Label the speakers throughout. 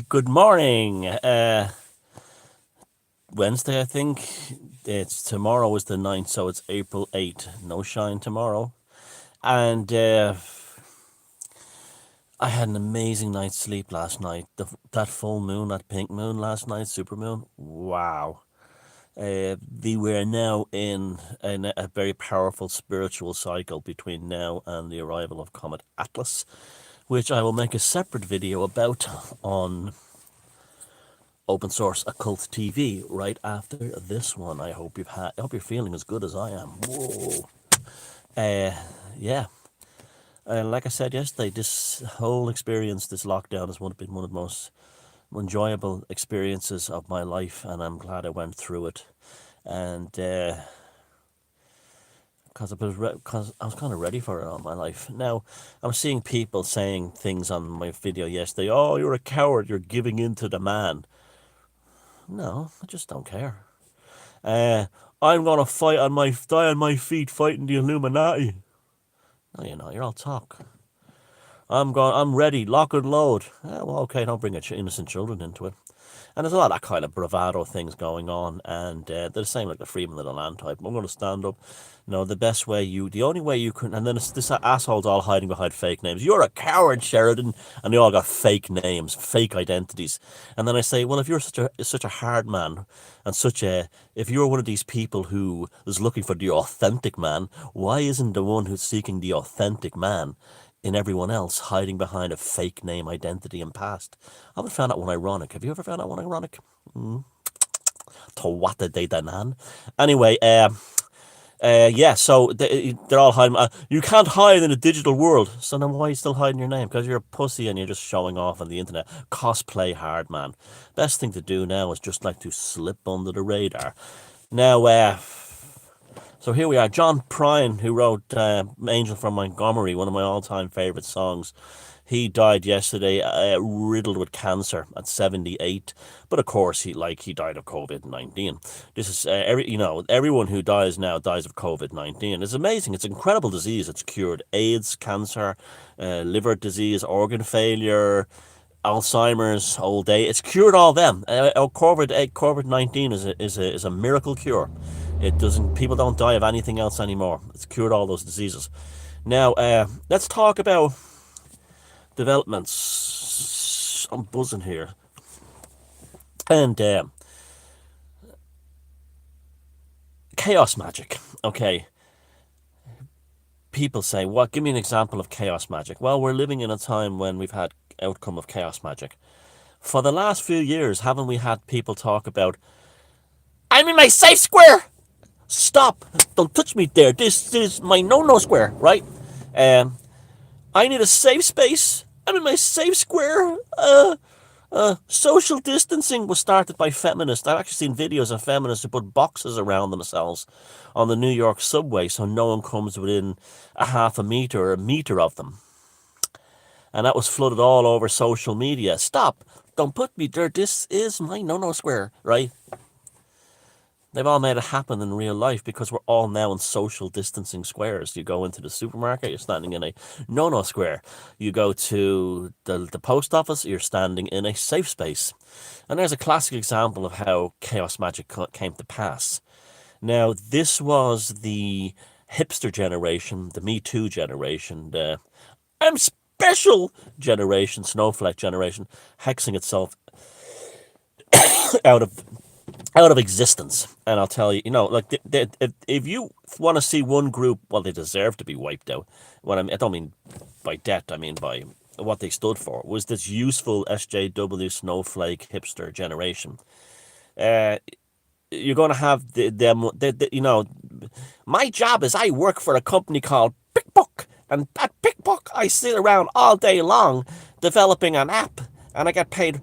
Speaker 1: Good morning. Wednesday, I think. It's tomorrow is the 9th, so it's April 8th. No shine tomorrow. And I had an amazing night's sleep last night. That full moon, that pink moon last night, super moon. Wow. We were now in a very powerful spiritual cycle between now and the arrival of Comet Atlas, which I will make a separate video about on Open Source Occult TV right after this one. I hope you're feeling as good as I am. Whoa. Yeah. Like I said yesterday, this whole experience, this lockdown, has been one of the most enjoyable experiences of my life, and I'm glad I went through it. And because I was kind of ready for it all my life. Now, I'm seeing people saying things on my video yesterday. Oh, you're a coward. You're giving in to the man. No, I just don't care. Uh, I'm gonna die on my feet fighting the Illuminati. No, you're all talk. I'm ready, lock and load. Well, okay, don't bring innocent children into it. And there's a lot of that kind of bravado things going on, and they're the same like the freedom of the land type. I'm going to stand up. The only way you can, and then it's this assholes all hiding behind fake names. You're a coward, Sheridan, and they all got fake names, fake identities. And then I say, well, if you're such a hard man, and if you're one of these people who is looking for the authentic man, why isn't the one who's seeking the authentic man in everyone else hiding behind a fake name, identity, and past? I haven't found that one ironic. Have you ever found that one ironic? Tawata de Danan. Anyway, yeah, so they're all hiding. You can't hide in a digital world, so then why are you still hiding your name? Because you're a pussy and you're just showing off on the internet. Cosplay hard, man. Best thing to do now is just like to slip under the radar. Now, so here we are. John Prine, who wrote Angel from Montgomery, one of my all-time favorite songs. He died yesterday, riddled with cancer at 78. But of course, he died of COVID-19. This is everyone who dies now dies of COVID-19. It's amazing. It's an incredible disease. It's cured AIDS, cancer, liver disease, organ failure, Alzheimer's, old age. It's cured all them. COVID-19 is a miracle cure. It doesn't. People don't die of anything else anymore. It's cured all those diseases. Now, let's talk about developments. I'm buzzing here. And chaos magic. Okay. People say, what? Give me an example of chaos magic. Well, we're living in a time when we've had outcome of chaos magic. For the last few years, haven't we had people talk about, I'm in my safe square? Stop. Don't touch me there. This is my no-no square, right? I need a safe space. I'm in my safe square. Social distancing was started by feminists. I've actually seen videos of feminists who put boxes around themselves on the New York subway so no one comes within a half a meter or a meter of them. And that was flooded all over social media. Stop. Don't put me there. This is my no-no square, right? They've all made it happen in real life because we're all now in social distancing squares. You go into the supermarket, you're standing in a no-no square. You go to the post office, you're standing in a safe space. And there's a classic example of how chaos magic came to pass. Now, this was the hipster generation, the Me Too generation, the I'm special generation, snowflake generation, hexing itself out of existence. And I'll tell you, like if you want to see one group, well, they deserve to be wiped out. I don't mean by death, I mean by what they stood for, was this useful SJW snowflake hipster generation. You're going to have them, my job is I work for a company called PickBook, and at PickBook I sit around all day long developing an app, and I get paid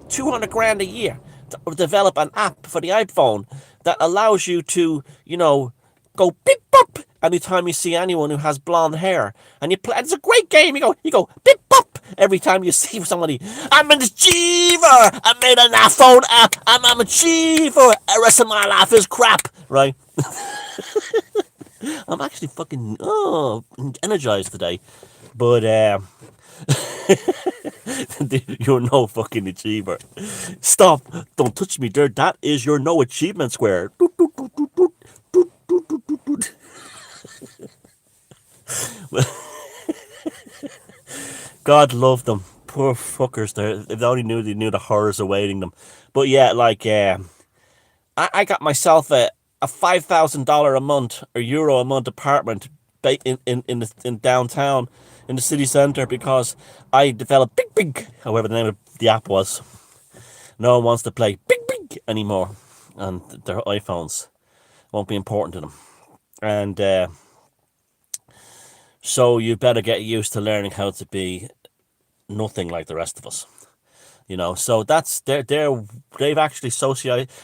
Speaker 1: 200 grand a year to develop an app for the iPhone that allows you to, go beep bop anytime you see anyone who has blonde hair, and you play. It's a great game. You go beep bop every time you see somebody. I'm an achiever. I made an iPhone app. I'm an achiever. The rest of my life is crap, right? I'm actually fucking energized today, but You're no fucking achiever. Stop! Don't touch me there. That is your no achievement square. Doot, doot, doot, doot, doot, doot, doot, doot, doot, doot. God love them. Poor fuckers. If they only knew, they knew the horrors awaiting them. But yeah, like, I got myself a $5,000 a month or euro a month apartment in downtown in the city centre because I developed Big Big, however the name of the app was. No one wants to play Big Big anymore, and their iPhones won't be important to them. And so you better get used to learning how to be nothing like the rest of us. So that's they've actually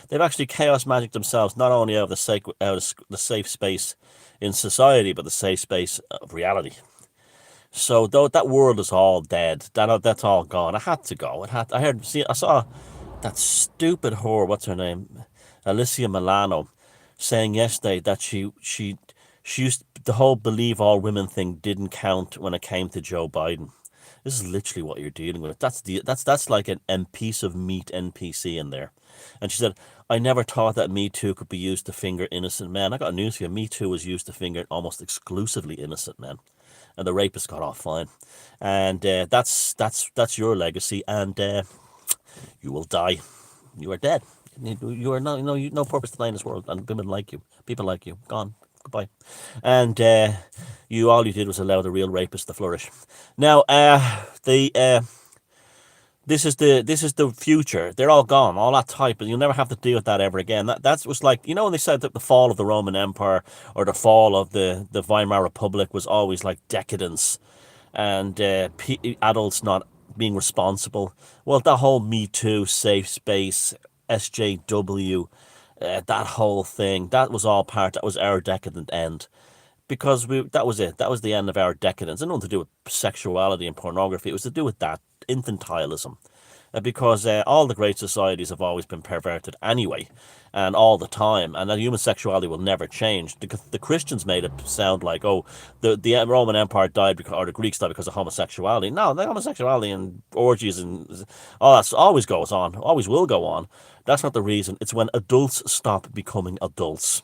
Speaker 1: they've actually chaos magic themselves, not only out of the safe space in society, but the safe space of reality. So though that world is all dead, that's all gone. I had to go. I saw that stupid whore. What's her name? Alicia Milano, saying yesterday that she used the whole believe all women thing didn't count when it came to Joe Biden. This is literally what you're dealing with. That's like an piece of meat NPC in there. And she said, I never thought that Me Too could be used to finger innocent men. I got news for you. Me Too was used to finger almost exclusively innocent men. And the rapist got off fine. And that's your legacy. And you will die. You are dead. You are no purpose to die in this world. And women like you. People like you. Gone. Goodbye. And all you did was allow the real rapist to flourish. Now, this is the future. They're all gone. All that type, and you'll never have to deal with that ever again. That was like, when they said that the fall of the Roman Empire or the fall of the Weimar Republic was always like decadence and adults not being responsible. Well, that whole Me Too, safe space, SJW, that whole thing, that was all that was our decadent end. Because that was it. That was the end of our decadence. And nothing to do with sexuality and pornography. It was to do with that infantilism. Because all the great societies have always been perverted anyway, and all the time, and that human sexuality will never change. The Christians made it sound like, oh, the Roman Empire died because, or the Greeks died because of homosexuality. No, the homosexuality and orgies and all that always goes on, always will go on. That's not the reason. It's when adults stop becoming adults,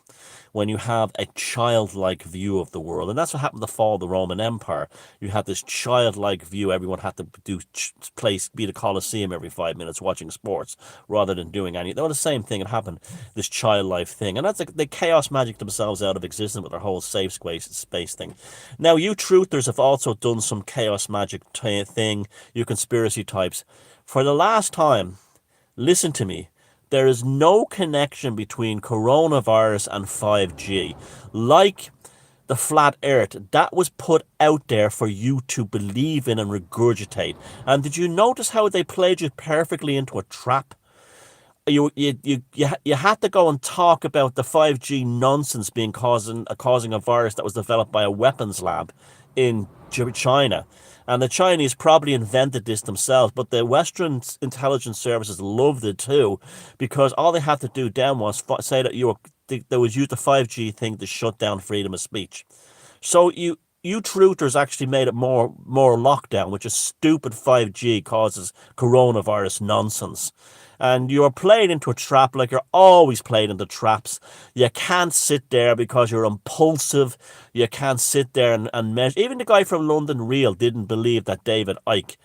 Speaker 1: when you have a childlike view of the world. And that's what happened to the fall of the Roman Empire. You had this childlike view. Everyone had to be the Colosseum every 5 minutes watching sports rather than doing anything. They were the same thing. It happened, this childlike thing. And that's the chaos magic themselves out of existence with their whole safe space thing. Now, you truthers have also done some chaos magic thing, you conspiracy types. For the last time, listen to me. There is no connection between coronavirus and 5G. Like the flat earth, that was put out there for you to believe in and regurgitate. And did you notice how they played you perfectly into a trap? You had to go and talk about the 5G nonsense being causing a virus that was developed by a weapons lab in China. And the Chinese probably invented this themselves, but the Western intelligence services loved it too, because all they had to do then was say that they would use the 5G thing to shut down freedom of speech. So you truthers actually made it more lockdown, which is stupid 5G causes coronavirus nonsense. And you're played into a trap like you're always played into traps. You can't sit there because you're impulsive. You can't sit there and measure. Even the guy from London Real didn't believe that David Icke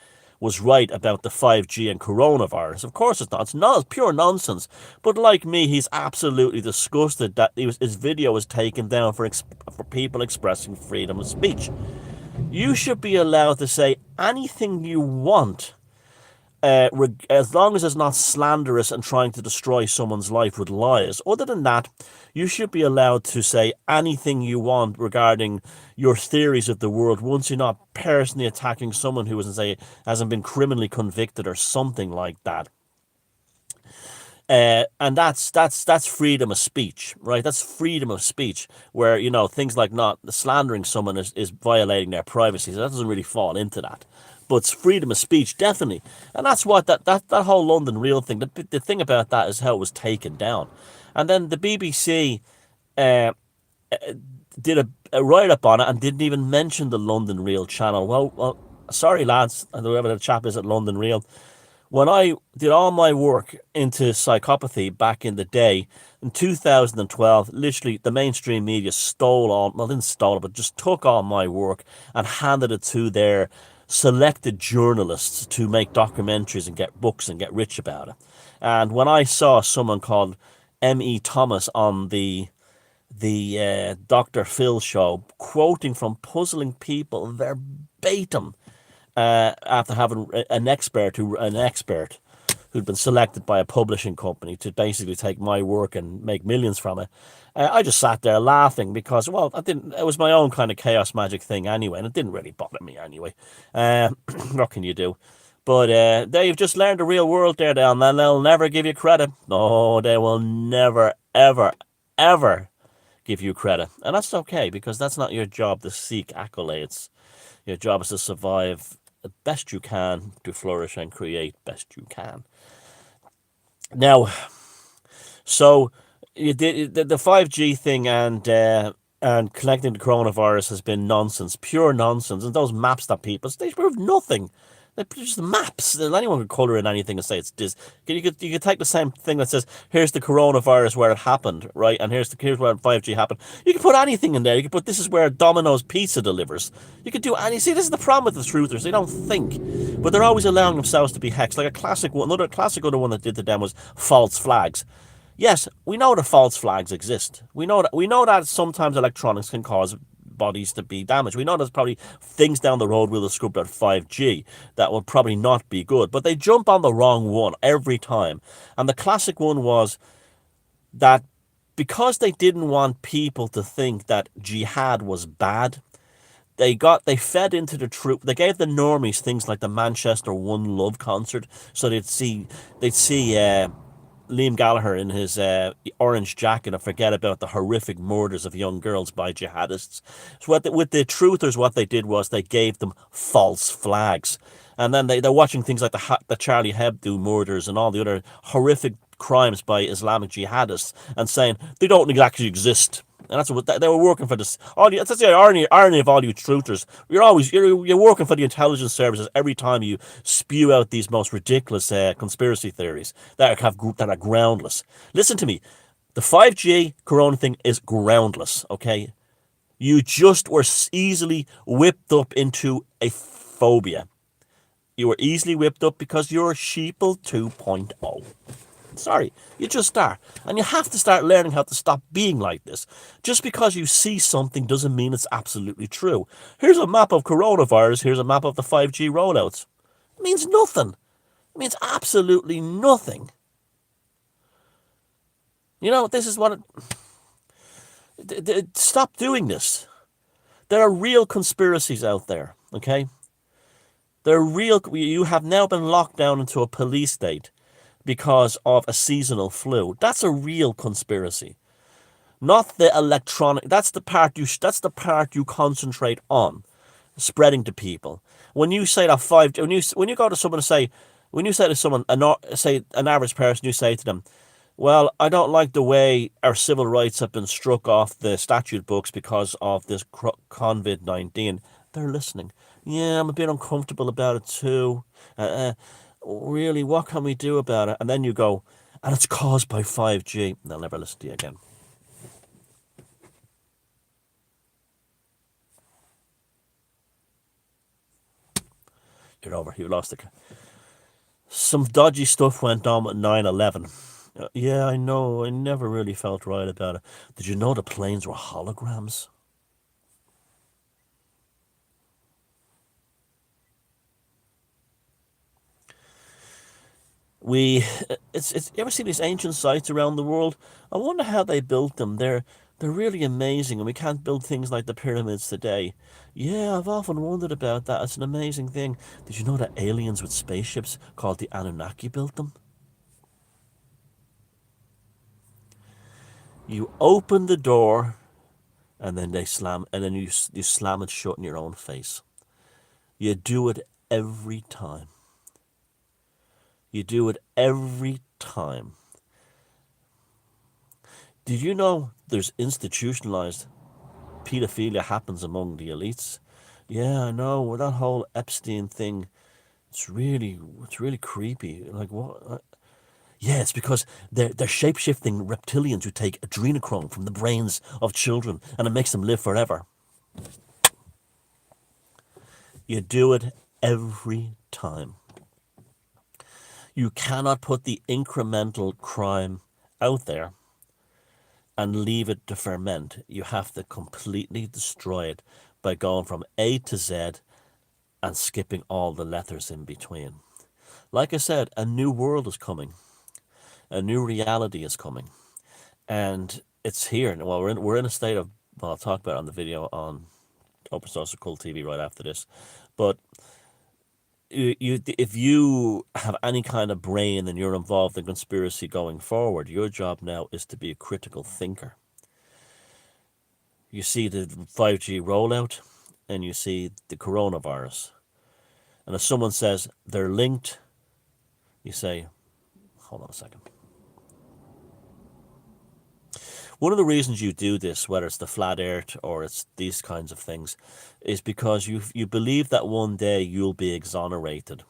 Speaker 1: was right about the 5G and coronavirus. Of course it's not. It's pure nonsense. But like me, he's absolutely disgusted that his video was taken down for people expressing freedom of speech. You should be allowed to say anything you want, as long as it's not slanderous and trying to destroy someone's life with lies. Other than that, you should be allowed to say anything you want regarding your theories of the world once you're not personally attacking someone who hasn't been criminally convicted or something like that. And that's freedom of speech, right? That's freedom of speech, where things like not slandering someone is violating their privacy. So that doesn't really fall into that. But it's freedom of speech, definitely. And that's what that whole London Real thing, the thing about that is how it was taken down. And then the BBC did a write-up on it and didn't even mention the London Real channel. Well, Sorry, lads, and whoever the chap is at London Real. When I did all my work into psychopathy back in the day, in 2012, literally the mainstream media stole all, well, didn't stole it, but just took all my work and handed it to their selected journalists to make documentaries and get books and get rich about it. And when I saw someone called M.E. Thomas on the Dr. Phil show, quoting from Puzzling People verbatim, after having an expert who'd been selected by a publishing company to basically take my work and make millions from it. I just sat there laughing because, well, I didn't. It was my own kind of chaos magic thing anyway, and it didn't really bother me anyway. Uh, what can you do? But they've just learned the real world there, and they'll never give you credit. No, they will never, ever, ever give you credit. And that's okay because that's not your job to seek accolades. Your job is to survive the best you can, to flourish and create best you can. Now, so you did the 5G thing and connecting the coronavirus has been nonsense, pure nonsense. And those maps that people they prove nothing. They're just maps. Anyone could color in anything and say it's this. You could take the same thing that says here's the coronavirus where it happened, right, and here's where 5G happened. You can put anything in there. You can put this is where Domino's Pizza delivers. You could do any. See, this is the problem with the truthers. They don't think, but they're always allowing themselves to be hexed. Like a classic one, another classic other one that did to them was false flags. Yes, we know that false flags exist. We know that sometimes electronics can cause bodies to be damaged. We know there's probably things down the road we'll discover about 5G that will probably not be good, but they jump on the wrong one every time. And the classic one was that because they didn't want people to think that jihad was bad, they fed into the truth. They gave the normies things like the Manchester One Love concert, so they'd see Liam Gallagher in his orange jacket and forget about the horrific murders of young girls by jihadists. So with the truthers, what they did was they gave them false flags. And then they're watching things like the Charlie Hebdo murders and all the other horrific crimes by Islamic jihadists and saying they don't actually exist. And that's what they were working for. This. That's the irony of all you truthers. You're working for the intelligence services every time you spew out these most ridiculous conspiracy theories that are groundless. Listen to me. The 5G Corona thing is groundless. Okay, you just were easily whipped up into a phobia. You were easily whipped up because you're sheeple 2.0. Sorry, you just are. And you have to start learning how to stop being like this. Just because you see something doesn't mean it's absolutely true. Here's a map of coronavirus, here's a map of the 5G rollouts. It means nothing. It means absolutely nothing. You know, this is what stop doing this. There are real conspiracies out there, okay? They're real. You have now been locked down into a police state because of a seasonal flu. That's a real conspiracy. Not the electronic. That's the part you concentrate on, spreading to people. When you say that when you go to someone and say, when you say to someone, say an average person, you say to them, well, I don't like the way our civil rights have been struck off the statute books because of this COVID-19. They're listening. Yeah, I'm a bit uncomfortable about it too. Really, what can we do about it? And then you go, and it's caused by 5G. And they'll never listen to you again. You're over. You lost it. Some dodgy stuff went on with 9/11. Yeah, I know. I never really felt right about it. Did you know the planes were holograms? We, it's. You ever see these ancient sites around the world? I wonder how they built them. They're really amazing, and we can't build things like the pyramids today. Yeah, I've often wondered about that. It's an amazing thing. Did you know that aliens with spaceships called the Anunnaki built them? You open the door, and then you slam it shut in your own face. You do it every time. You do it every time. Did you know there's institutionalized pedophilia happens among the elites? Yeah, I know. With that whole Epstein thing, it's really creepy. Like what? Yeah, it's because they're shape shifting reptilians who take adrenochrome from the brains of children, and it makes them live forever. You do it every time. You cannot put the incremental crime out there and leave it to ferment. You have to completely destroy it by going from A to Z and skipping all the letters in between. Like I said, a new world is coming. A new reality is coming. And it's here. Well, we're in a state of, well, I'll talk about it on the video on Open Source Cult TV right after this. But if you have any kind of brain and you're involved in conspiracy going forward, your job now is to be a critical thinker. You see the 5G rollout and you see the coronavirus. And if someone says they're linked, you say, hold on a second. One of the reasons you do this, whether it's the flat earth or it's these kinds of things, is because you believe that one day you'll be exonerated.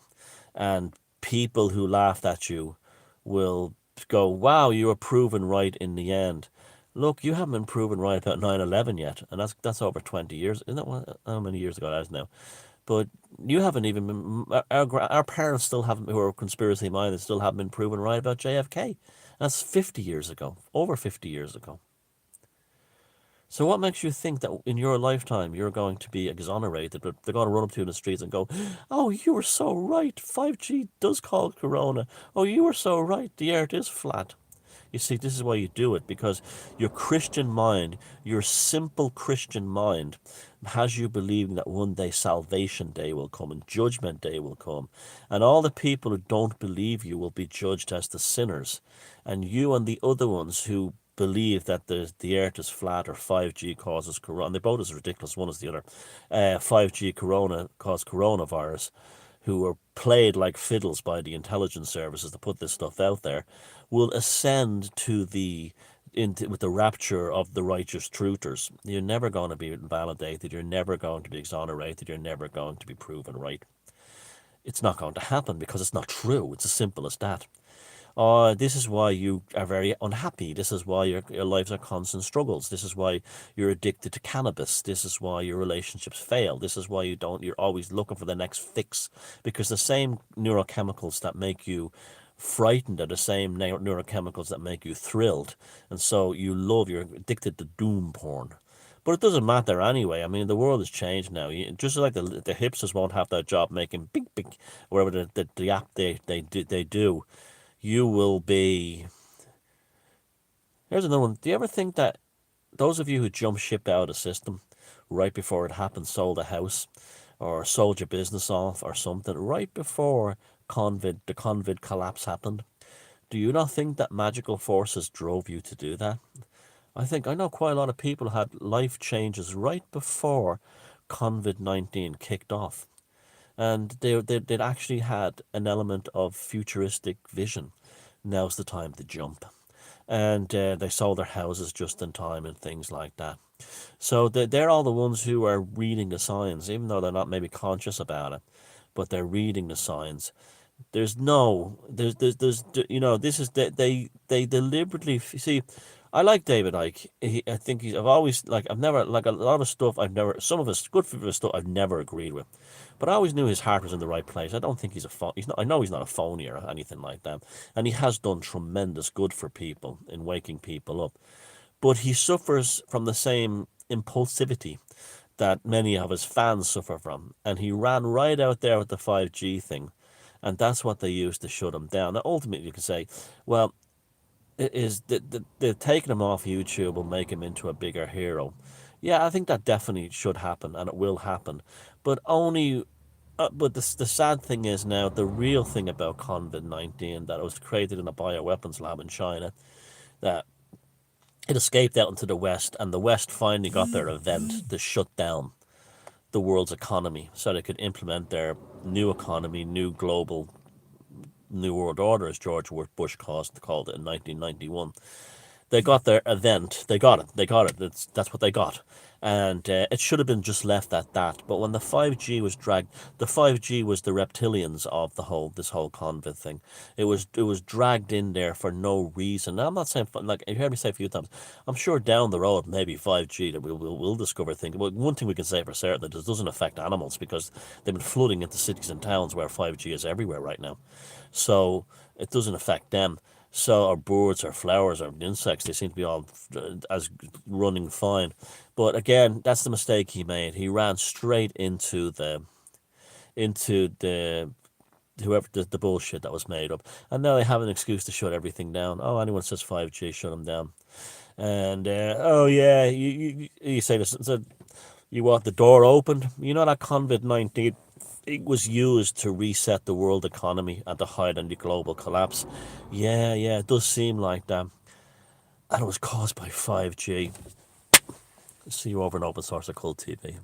Speaker 1: And people who laughed at you will go, wow, you were proven right in the end. Look, you haven't been proven right about 9/11 yet, and that's over 20 years. Isn't that how many years ago that is now? But you haven't even been, our parents still haven't, who are conspiracy minded, still haven't been proven right about JFK. That's 50 years ago, over 50 years ago. So what makes you think that in your lifetime you're going to be exonerated, but they're going to run up to you in the streets and go, oh, you were so right, 5G does cause corona. Oh, you were so right, the earth is flat. You see, this is why you do it, because your Christian mind, your simple Christian mind, has you believing that one day salvation day will come and judgment day will come. And all the people who don't believe you will be judged as the sinners. And you and the other ones who believe that the earth is flat or 5G causes corona, and they're both as ridiculous, one as the other. 5G corona caused coronavirus, who were played like fiddles by the intelligence services to put this stuff out there, will ascend to with the rapture of the righteous truthers. You're never going to be validated. You're never going to be exonerated. You're never going to be proven right. It's not going to happen because it's not true. It's as simple as that. This is why you are very unhappy. This is why your lives are constant struggles. This is why you're addicted to cannabis. This is why your relationships fail. This is why you're always looking for the next fix, because the same neurochemicals that make you frightened are the same neurochemicals that make you thrilled. And so you're addicted to doom porn. But it doesn't matter anyway. I mean, the world has changed now. Just like the hipsters won't have that job making big, big, whatever the app they do, you will be. Here's another one. Do you ever think that those of you who jump ship out of the system right before it happened, sold a house or sold your business off or something, right before the COVID collapse happened, do you not think that magical forces drove you to do that? I know quite a lot of people had life changes right before COVID-19 kicked off. And they'd actually had an element of futuristic vision. Now's the time to jump. And they sold their houses just in time and things like that. So they're all the ones who are reading the signs, even though they're not maybe conscious about it, but they're reading the signs. This is they deliberately see. I like David Icke. I think I've never, like a lot of stuff some of his good for his stuff I've never agreed with, but I always knew his heart was in the right place. I don't think he's not. I know he's not a phony or anything like that, and he has done tremendous good for people in waking people up, but he suffers from the same impulsivity that many of his fans suffer from, and he ran right out there with the 5G thing, and that's what they used to shut him down. Now, ultimately, you can say, well, it is the taking him off YouTube will make him into a bigger hero. Yeah, I think that definitely should happen, and it will happen, but only. But the sad thing is now, the real thing about COVID-19, that it was created in a bioweapons lab in China, that it escaped out into the West, and the West finally got their event to shut down the world's economy so they could implement their new economy, new global, new world order, as George Bush called it in 1991. They got their event. They got it. They got it. That's what they got, and it should have been just left at that. But when the 5G was dragged, the 5G was the reptilians of this whole convid thing. It was dragged in there for no reason. Now, I'm not saying, like you heard me say a few times. I'm sure down the road maybe 5G that we'll discover things. Well, one thing we can say for certain that this doesn't affect animals because they've been flooding into cities and towns where 5G is everywhere right now. So it doesn't affect them. So our birds, our flowers, our insects, they seem to be all as running fine. But again, that's the mistake he made. He ran straight into the whoever the bullshit that was made up, and now they have an excuse to shut everything down. Oh, anyone says 5G, shut them down. And oh yeah, you say this. So you want the door opened? You know that COVID-19, it was used to reset the world economy and to hide any global collapse. Yeah, yeah, it does seem like that. And it was caused by 5G. See you over in open source or cult TV.